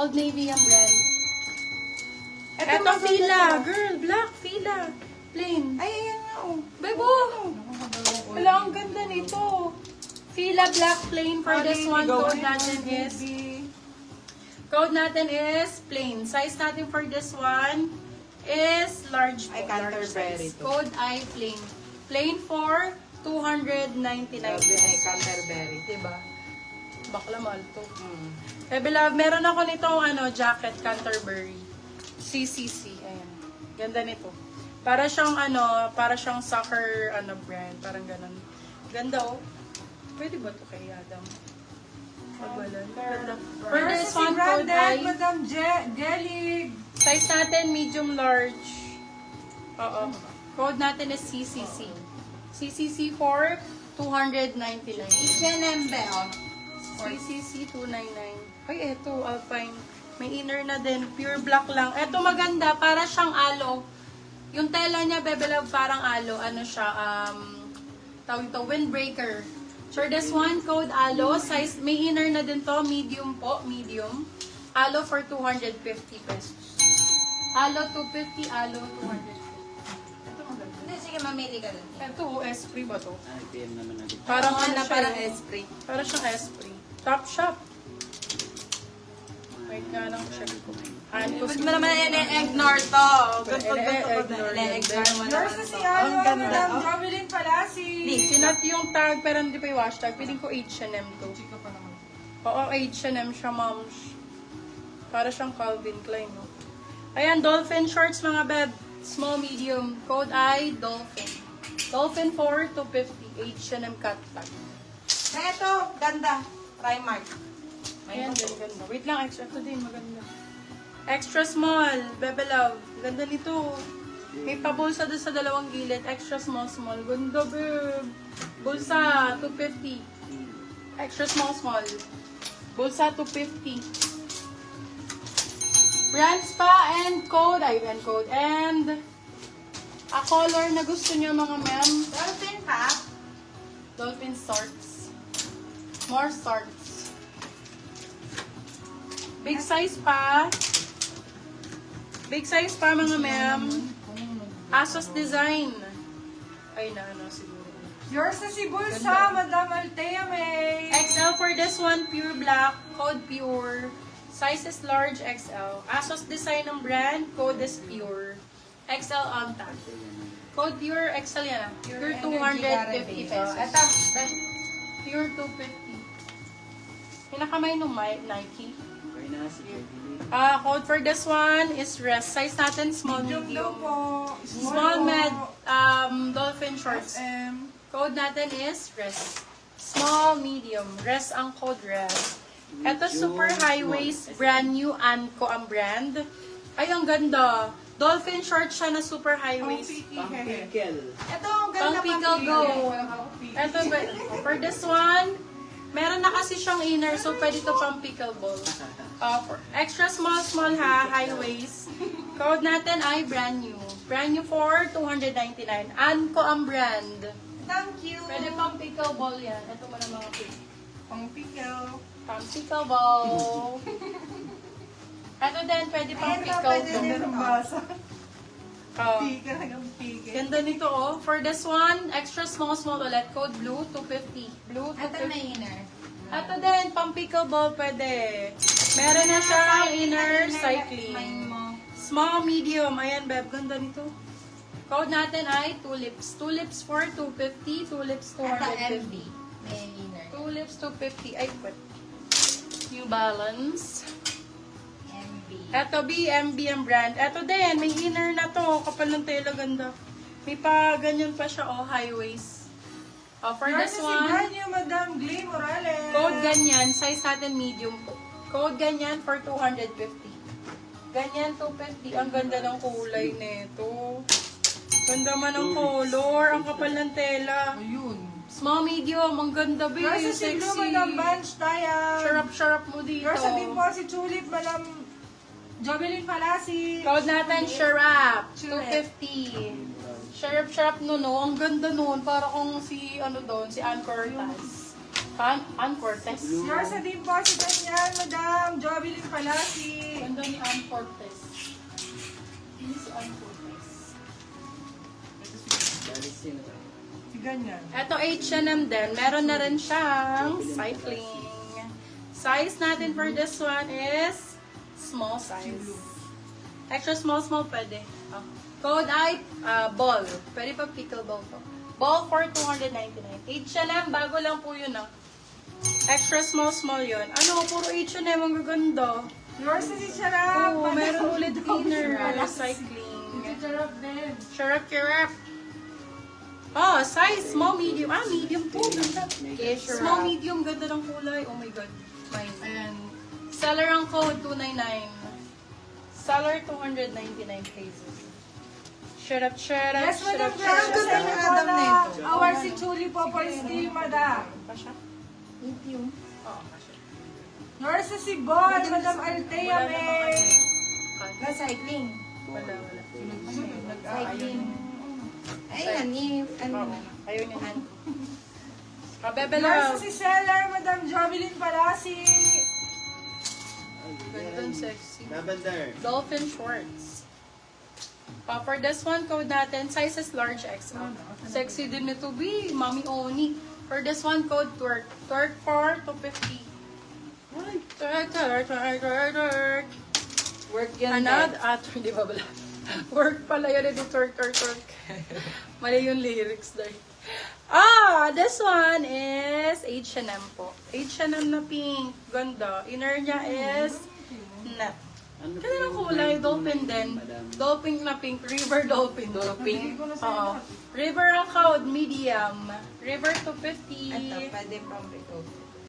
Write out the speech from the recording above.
Old Navy ang brand. Ito maganda Fila. to. Girl, black Fila. Plain. Ay, ayan nga oh. Bebo! Wala, ang ganda nito. Fila black plain for this one. Code natin is plain. Size natin for this one is large. Ay, large Canterbury size. to. Code I plain. Plain for 299 pesos. Canterbury. Diba? Bakla mahal to. Eh, beloved, meron ako nitong jacket, Canterbury. CCC. Ayan. Ganda nito. Para siyang soccer brand. Parang ganun. Ganda oh. Pwede ba to kay Adam? Pagwalan. Ganda. For this one, code I. Madam Jelly. Size natin, medium large. Oo. Code natin is CCC. CCC for 299. H&M be, oh. CCC 299. Ay, eto, Alpine. May inner na din. Pure black lang. Eto maganda. Para siyang alo. Yung tela niya, bebelaw, parang alo. Ano siya? Tawag ito, windbreaker. For this one, code alo. Size, may inner na din to. Medium po. Medium. Alo for 250 pesos. Alo 250, alo 250. Ito maganda. Hindi, sige, mamili ka lang. Ito, Esprit ba to? PM naman natin. Parang Oo, ano na siya, parang eh. Esprit. Parang siyang Esprit. Top shop. Wait nga lang check ko. Ba't mo naman i-ignore to? Gusto I-ignore i-ignore mo Yours naman na si to. Madam Jovelyn Palasi. Sinat yung tag pero hindi pa yung hashtag. Piling ko H&M to. Chika pa naman. Oo, H&M siya, moms. Para siyang Calvin Klein, no? Ayan, Dolphin shorts, mga beb. Small, medium. Code I, Dolphin. Dolphin for 250. H&M cut tag. Na ito, ganda. Primark. Ayan, ganda. Wait lang, extra. Ito din, maganda. Extra small, bebe love. Ganda nito. May pabulsa doon sa dalawang gilid. Extra small, small. Ganda, babe. Bulsa, 250. Extra small, small. Bulsa, 250. Brands pa and code. And code. And a color na gusto niyo, mga ma'am. Dolphin pa. Dolphin shorts. More shorts. Big size pa. Big size pa, mga ma'am. Asos design. Ay, siguro. Yours na si Bulsa, Madam Altea May. XL for this one, pure black. Code pure. Size is large XL. Asos design ng brand. Code is pure. XL on tag. Code pure XL yan. Pure 250 pesos. Ito, Pure 250. Pinakamay nung Nike. Okay na si Jovelyn. Code for this one is rest. Size natin, small, Medium daw medium. po. Small med, dolphin shorts. SM. Code natin is rest. Small, medium. Rest ang code rest. Ito super high waist, brand new, Anko ang brand. Ay, ang ganda. Dolphin shorts siya na super high waist. Pang pickle. ito, ang ganda Pang pickle go. Ito, for this one, meron na kasi siyang inner, so pwede to pang pickleball. For extra small, small ha, high waist. Code natin ay brand new. Brand new for 299. Anko ang brand. Thank you. Pwede pang pickleball yan. Ito mo na mga pick. Pang pickle. Pang pickleball. Ito din, pwede pang Ito, pwede pickleball. din. Ang basa. Oh. Pika hanggang pika. Ganda nito oh. For this one, extra small, small ulit. Code blue, 250. Blue, Ito 250. na inner. Ito din, pang pickleball pwede. Meron na siya inner cycling. Small, medium. Ayan, beb. Ganda nito. Code natin ay tulips. Tulips for 250. Tulips Ito, 250. MB. May inner. Tulips 250. Ay, what? New Balance. MB. Ito, BMB ang brand. Ito din, may inner na to. Kapal ng tela, ganda. May pa, ganyan pa siya, oh, high waist. For Yours this na si one, brand new, Madam Glee Morales. code ganyan, size natin medium po. Code ganyan for 250. Ganyan 250. Ang ganda ng kulay nito. Ganda man ng color. Ang kapal ng tela. Ayun. Small, medium. Ang ganda, babe. Yours na si Sexy. Blue, Madam Bunch Tayan. Sharap mo dito. Yours na din po si Tulip, Madam Jovelyn Palasi. Code natin, Sharap. Tulip. 250. Sharap no. Ang ganda nun. Para kung si, ano doon, si Ann Cortez. Ann Cortez. Yorsa din po si ganyan, Madam Jovelyn Palasi. Ganda ni Ann Cortez. Ini si Ann Cortez. Dalisin na. Si ganyan. Ito H&M din. Meron na rin siyang cycling. Size natin for this one is small size. Extra small pwede. Oh. Code ay ball. Pwede pa pickleball to. Ball for $299. H&M, bago lang po yun ah. Extra small yun. Ano, puro H&M ang gaganda. Yorsa si Sharap. Oo, Madam meron ulit inner Jovelyn. cycling. Si Sharap din. Charap. Oh, size, small, medium. Medium po. Ganda. Small, medium, ganda ng kulay. Oh my God. Fine. And seller ang code, 299. Seller, 299 pesos. Shut up. Yes, Madam shut Jovelyn. up. Sa Adam inyo po na na ito. awar si Chuli po for stay, Madam. Pa siya? Medium. Oo, pa siya. Yorsa si Bon, Madam Altea Wala May. namang Na cycling. Wala. Cycling. Ayan, ano. Ayaw niya. Kabebe Yorsa lang. si Seller, Madam Jovelyn Palasi. Ganda, sexy. Lavender. Dolphin shorts. For this one, code natin, size is large XL. Sexy din nito, B. Mami Oni. For this one, code twerk. Twerk for 250. Twerk. Work yan. Another, hindi ba bala? Work pala yun, hindi twerk. Mali yung lyrics dahil. This one is H&M po. H&M na pink. Ganda. Inner niya is net. Ano Kaya ng kulay, dolphin din. Dolphin na pink, river dolphin. Dolphin? Oo. River ang code, medium. River 250. Ito, pwede pang ito.